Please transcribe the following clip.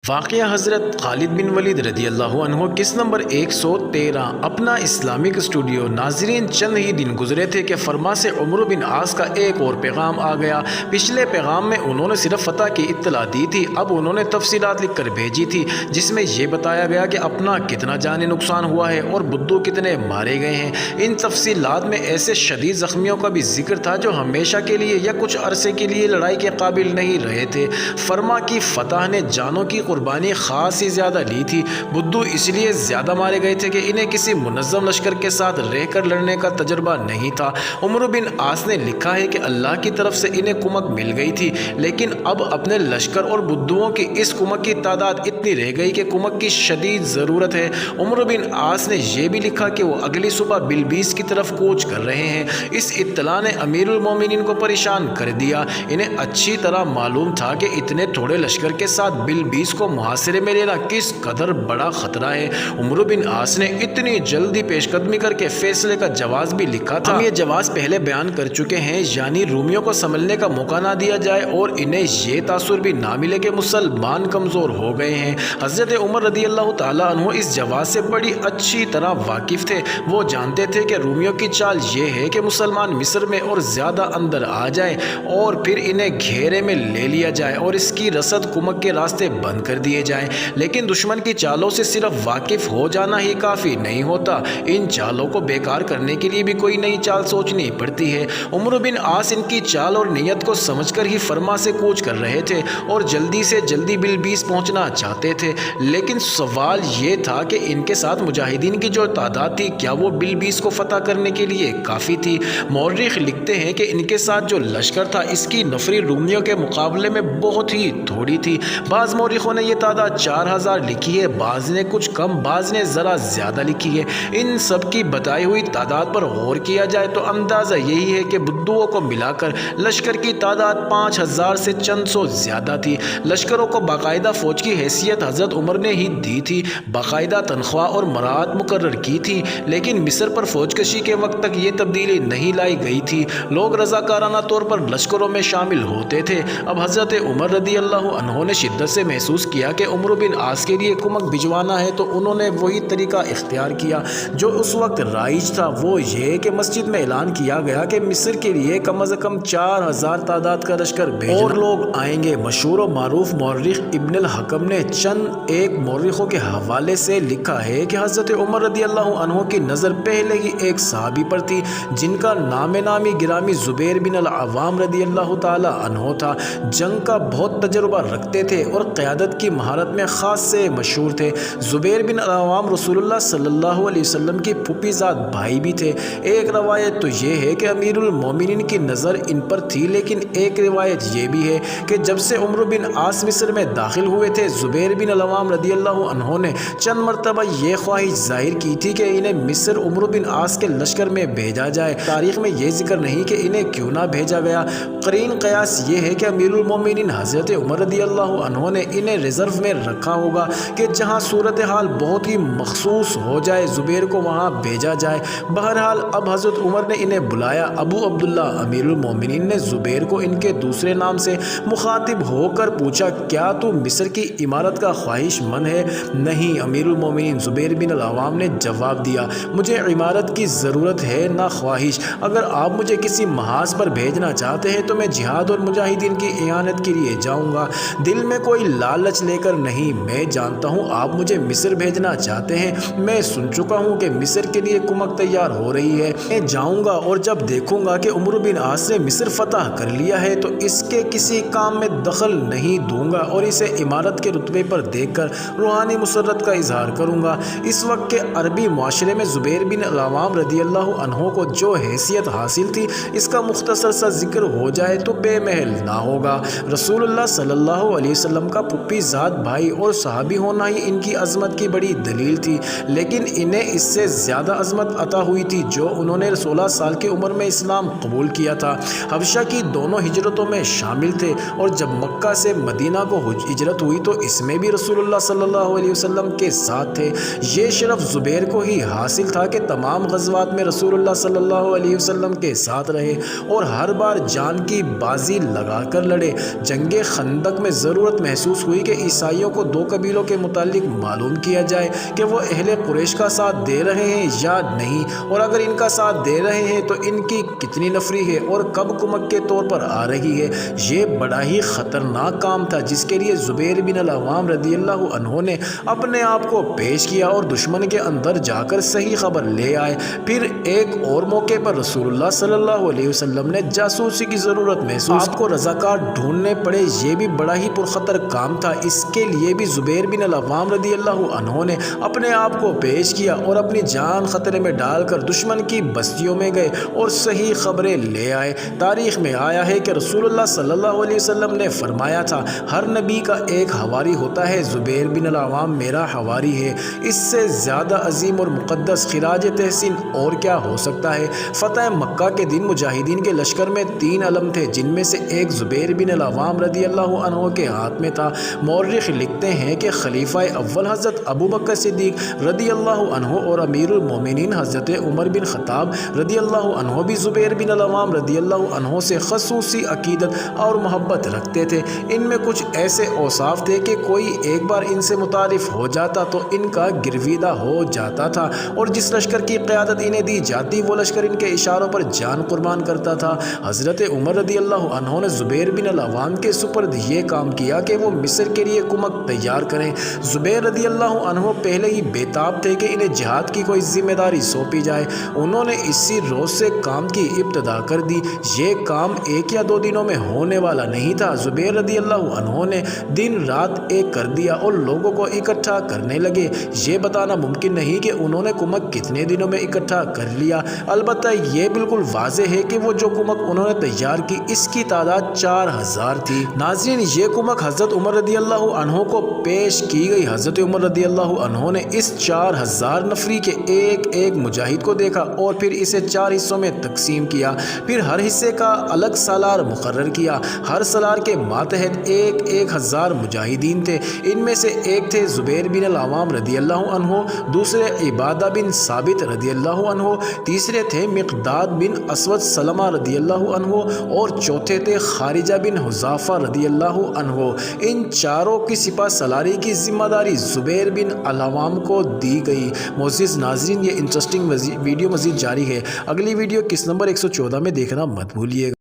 واقعہ حضرت خالد بن ولید رضی اللہ عنہ قسط نمبر 113 اپنا اسلامک اسٹوڈیو۔ ناظرین، چند ہی دن گزرے تھے کہ فرما سے عمرو بن عاص کا ایک اور پیغام آ گیا۔ پچھلے پیغام میں انہوں نے صرف فتح کی اطلاع دی تھی، اب انہوں نے تفصیلات لکھ کر بھیجی تھی جس میں یہ بتایا گیا کہ اپنا کتنا جانی نقصان ہوا ہے اور بدو کتنے مارے گئے ہیں۔ ان تفصیلات میں ایسے شدید زخمیوں کا بھی ذکر تھا جو ہمیشہ کے لیے یا کچھ عرصے کے لیے لڑائی کے قابل نہیں رہے تھے۔ فرما کی فتح نے جانوں کی قربانی خاصی زیادہ لی تھی۔ بدو اس لیے زیادہ مارے گئے تھے کہ انہیں کسی منظم لشکر کے ساتھ رہ کر لڑنے کا تجربہ نہیں تھا۔ عمرو بن عاص نے لکھا ہے کہ اللہ کی طرف سے انہیں کمک مل گئی تھی، لیکن اب اپنے لشکر اور بدوؤں کی اس کمک کی تعداد اتنی رہ گئی کہ کمک کی شدید ضرورت ہے۔ عمرو بن عاص نے یہ بھی لکھا کہ وہ اگلی صبح بلبیس کی طرف کوچ کر رہے ہیں۔ اس اطلاع نے امیر المومنین کو پریشان کر دیا۔ انہیں اچھی طرح معلوم تھا کہ اتنے تھوڑے لشکر کے ساتھ بلبیس کو محاصرے میں لینا کس قدر بڑا خطرہ ہے۔ عمرو بن عاص نے اتنی جلدی پیش قدمی کر کے فیصلے کا جواز بھی لکھا تھا۔ ہم یہ جواز پہلے بیان کر چکے ہیں، یعنی رومیوں کو سنبھلنے کا موقع نہ دیا جائے اور انہیں یہ تاثر بھی نہ ملے کہ مسلمان کمزور ہو گئے ہیں۔ حضرت عمر رضی اللہ تعالیٰ عنہ اس جواز سے بڑی اچھی طرح واقف تھے۔ وہ جانتے تھے کہ رومیوں کی چال یہ ہے کہ مسلمان مصر میں اور زیادہ اندر آ جائیں اور پھر انہیں گھیرے میں لے لیا جائے اور اس کی رسد کمک کے راستے بند کر دیے جائیں۔ لیکن دشمن کی چالوں سے صرف واقف ہو جانا ہی کافی نہیں ہوتا، ان چالوں کو بیکار کرنے کے لیے بھی کوئی نئی چال سوچنی پڑتی ہے۔ عمرو بن عاص ان کی چال اور نیت کو سمجھ کر ہی فرما سے کوچ کر رہے تھے اور جلدی سے جلدی بلبیس پہنچنا چاہتے تھے، لیکن سوال یہ تھا کہ ان کے ساتھ مجاہدین کی جو تعداد تھی کیا وہ بلبیس کو فتح کرنے کے لیے کافی تھی؟ مورخ لکھتے ہیں کہ ان کے ساتھ جو لشکر تھا اس کی نفری رومیوں کے مقابلے میں بہت ہی تھوڑی تھی۔ بعض مورخوں نے یہ تعداد 4000 لکھی ہے، بعض نے کچھ کم، بعض نے ذرا زیادہ لکھی ہے۔ ان سب کی بتائی ہوئی تعداد پر غور کیا جائے تو اندازہ یہی ہے کہ بدوؤں کو ملا کر لشکر کی تعداد 5000 سے چند سو زیادہ تھی۔ لشکروں کو باقاعدہ فوج کی حیثیت حضرت عمر نے ہی دی تھی، باقاعدہ تنخواہ اور مراعات مقرر کی تھی، لیکن مصر پر فوج کشی کے وقت تک یہ تبدیلی نہیں لائی گئی تھی۔ لوگ رضاکارانہ طور پر لشکروں میں شامل ہوتے تھے۔ اب حضرت عمر رضی اللہ عنہ نے شدت سے محسوس کیا کہ عمرو بن عاص کے لیے کمک بھجوانا ہے، تو انہوں نے وہی طریقہ اختیار کیا جو اس وقت رائج تھا۔ وہ یہ کہ مسجد میں اعلان کیا گیا کہ مصر کے لیے کم از کم 4000 تعداد کا لشکر بھیجنا اور لوگ آئیں گے۔ مشہور و معروف مورخ ابن الحکم نے چند ایک مورخوں کے حوالے سے لکھا ہے کہ حضرت عمر رضی اللہ عنہ کی نظر پہلے ہی ایک صحابی پر تھی جن کا نام نامی گرامی زبیر بن العوام رضی اللہ تعالی عنہ تھا۔ جنگ کا بہت تجربہ رکھتے تھے اور قیادت کی مہارت میں خاص سے مشہور تھے۔ زبیر بن العوام رسول اللہ صلی اللہ علیہ وسلم کی پھوپھی زاد بھائی بھی تھے۔ ایک روایت تو یہ ہے کہ امیر المومنین کی نظر ان پر تھی، لیکن ایک روایت یہ بھی ہے کہ جب سے عمرو بن عاص مصر میں داخل ہوئے تھے، زبیر بن العوام رضی اللہ عنہ نے چند مرتبہ یہ خواہش ظاہر کی تھی کہ انہیں مصر عمرو بن عاص کے لشکر میں بھیجا جائے۔ تاریخ میں یہ ذکر نہیں کہ انہیں کیوں نہ بھیجا گیا۔ قرین قیاس یہ ہے کہ امیر المومنین حضرت عمر رضی اللہ عنہ نے انہیں ریزرو میں رکھا ہوگا کہ جہاں صورتحال بہت ہی مخصوص ہو جائے زبیر کو وہاں بھیجا جائے۔ بہرحال اب حضرت عمر نے انہیں بلایا۔ ابو عبداللہ امیر المومنین نے زبیر کو ان کے دوسرے نام سے مخاطب ہو کر پوچھا، کیا تو مصر کی عمارت کا خواہش مند ہے؟ نہیں امیر المومنین، زبیر بن العوام نے جواب دیا، مجھے عمارت کی ضرورت ہے نہ خواہش۔ اگر آپ مجھے کسی محاذ پر بھیجنا چاہتے ہیں تو میں جہاد اور مجاہدین کی اعانت کے لیے جاؤں گا، دل میں کوئی لالچ لے کر نہیں۔ میں جانتا ہوں آپ مجھے مصر بھیجنا چاہتے ہیں، میں سن چکا ہوں کہ مصر کے لیے کمک تیار ہو رہی ہے۔ میں جاؤں گا اور جب دیکھوں گا کہ عمرو بن عاص نے مصر فتح کر لیا ہے تو اس کے کسی کام میں دخل نہیں دوں گا اور اسے عمارت کے رتبے پر دیکھ کر روحانی مسرت کا اظہار کروں گا۔ اس وقت کے عربی معاشرے میں زبیر بن العوام رضی اللہ عنہ کو جو حیثیت حاصل تھی اس کا مختصر سا ذکر ہو جائے تو بے محل نہ ہوگا۔ رسول اللہ صلی اللہ علیہ وسلم کا پھوپھی زاد بھائی اور صحابی ہونا ہی ان کی عظمت کی بڑی دلیل تھی، لیکن انہیں اس سے زیادہ عظمت عطا ہوئی تھی جو انہوں نے 16 سال کی عمر میں اسلام قبول کیا تھا۔ حبشہ کی دونوں ہجرتوں میں شامل تھے اور جب مکہ سے مدینہ کو ہجرت ہوئی تو اس میں بھی رسول اللہ صلی اللہ علیہ وسلم کے ساتھ تھے۔ یہ شرف زبیر کو ہی حاصل تھا کہ تمام غزوات میں رسول اللہ صلی اللہ علیہ وسلم کے ساتھ رہے اور ہر بار جان کی بازی لگا کر لڑے۔ جنگ خندق میں ضرورت محسوس ہوئی کہ عیسائیوں کو دو قبیلوں کے متعلق معلوم کیا جائے کہ وہ اہل قریش کا ساتھ دے رہے ہیں یا نہیں، اور اگر ان کا ساتھ دے رہے ہیں تو ان کی کتنی نفری ہے اور کب کمک کے طور پر آ رہی ہے۔ یہ بڑا ہی خطرناک کام تھا جس کے لیے زبیر بن العوام رضی اللہ عنہ نے اپنے آپ کو پیش کیا اور دشمن کے اندر جا کر صحیح خبر لے آئے۔ پھر ایک اور موقع پر رسول اللہ صلی اللہ علیہ وسلم نے جاسوسی کی ضرورت محسوس کی، آپ کو رضاکار ڈھونڈنے پڑے۔ یہ بھی بڑا ہی پرخطر کام تھا، اس کے لیے بھی زبیر بن العوام رضی اللہ عنہ نے اپنے آپ کو پیش کیا اور اپنی جان خطرے میں ڈال کر دشمن کی بستیوں میں گئے اور صحیح خبریں لے آئے۔ تاریخ میں آیا ہے کہ رسول اللہ صلی اللہ علیہ وسلم نے فرمایا تھا، ہر نبی کا ایک حواری ہوتا ہے، زبیر بن العوام میرا حواری ہے۔ اس سے زیادہ عظیم اور مقدس خراج تحسین اور کیا ہو سکتا ہے؟ فتح مکہ کے دن مجاہدین کے لشکر میں 3 علم تھے، جن میں سے ایک زبیر بن العوام رضی اللہ عنہ کے ہاتھ میں تھا۔ مورخ لکھتے ہیں کہ خلیفہ اول حضرت ابو بکر صدیق رضی اللہ عنہ اور امیر المومنین حضرت عمر بن خطاب رضی اللہ عنہ بھی زبیر بن العوام رضی اللہ عنہ سے خصوصی عقیدت اور محبت رکھتے تھے۔ ان میں کچھ ایسے اوصاف تھے کہ کوئی ایک بار ان سے متعارف ہو جاتا تو ان کا گرویدہ ہو جاتا تھا، اور جس لشکر کی قیادت انہیں دی جاتی وہ لشکر ان کے اشاروں پر جان قربان کرتا تھا۔ حضرت عمر رضی اللہ عنہ نے زبیر بن العوام کے سپرد یہ کام کیا کہ وہ مصر کے لیے کمک تیار کریں۔ زبیر رضی اللہ عنہ پہلے ہی بےتاب تھے کہ انہیں جہاد کی کوئی ذمہ داری سونپی جائے۔ انہوں نے اسی روز سے کام کی ابتدا کر دی۔ یہ کام 1 یا 2 دنوں میں ہونے والا نہیں تھا۔ زبیر رضی اللہ عنہ نے دن رات ایک کر دیا اور لوگوں کو اکٹھا کرنے لگے۔ یہ بتانا ممکن نہیں کہ انہوں نے کمک کتنے دنوں میں اکٹھا کر لیا، البتہ یہ بالکل واضح ہے کہ وہ جو کمک انہوں نے تیار کی اس کی تعداد 4000 تھی۔ ناظرین، یہ کمک حضرت عمر رضی اللہ عنہ کو پیش کی گئی۔ حضرت عمر رضی اللہ عنہ نے اس 4000 نفری کے ایک ایک مجاہد کو دیکھا اور پھر اسے 4 حصوں میں تقسیم کیا۔ پھر ہر حصے کا الگ سالار مقرر کیا۔ ہر سالار کے ماتحت 1000 مجاہدین تھے۔ ان میں سے ایک تھے زبیر بن العوام رضی اللہ عنہ، دوسرے عبادہ بن ثابت رضی اللہ عنہ، تیسرے تھے مقداد بن اسود سلمہ رضی اللہ عنہ، اور چوتھے تھے خارجہ بن حذافہ رضی اللہ عنہ۔ ان چاروں کی سپہ سالاری کی ذمہ داری زبیر بن العوام کو دی گئی۔ معزز ناظرین، یہ انٹرسٹنگ ویڈیو مزید جاری ہے۔ اگلی ویڈیو کس نمبر 114 میں دیکھنا مت بھولیے گا۔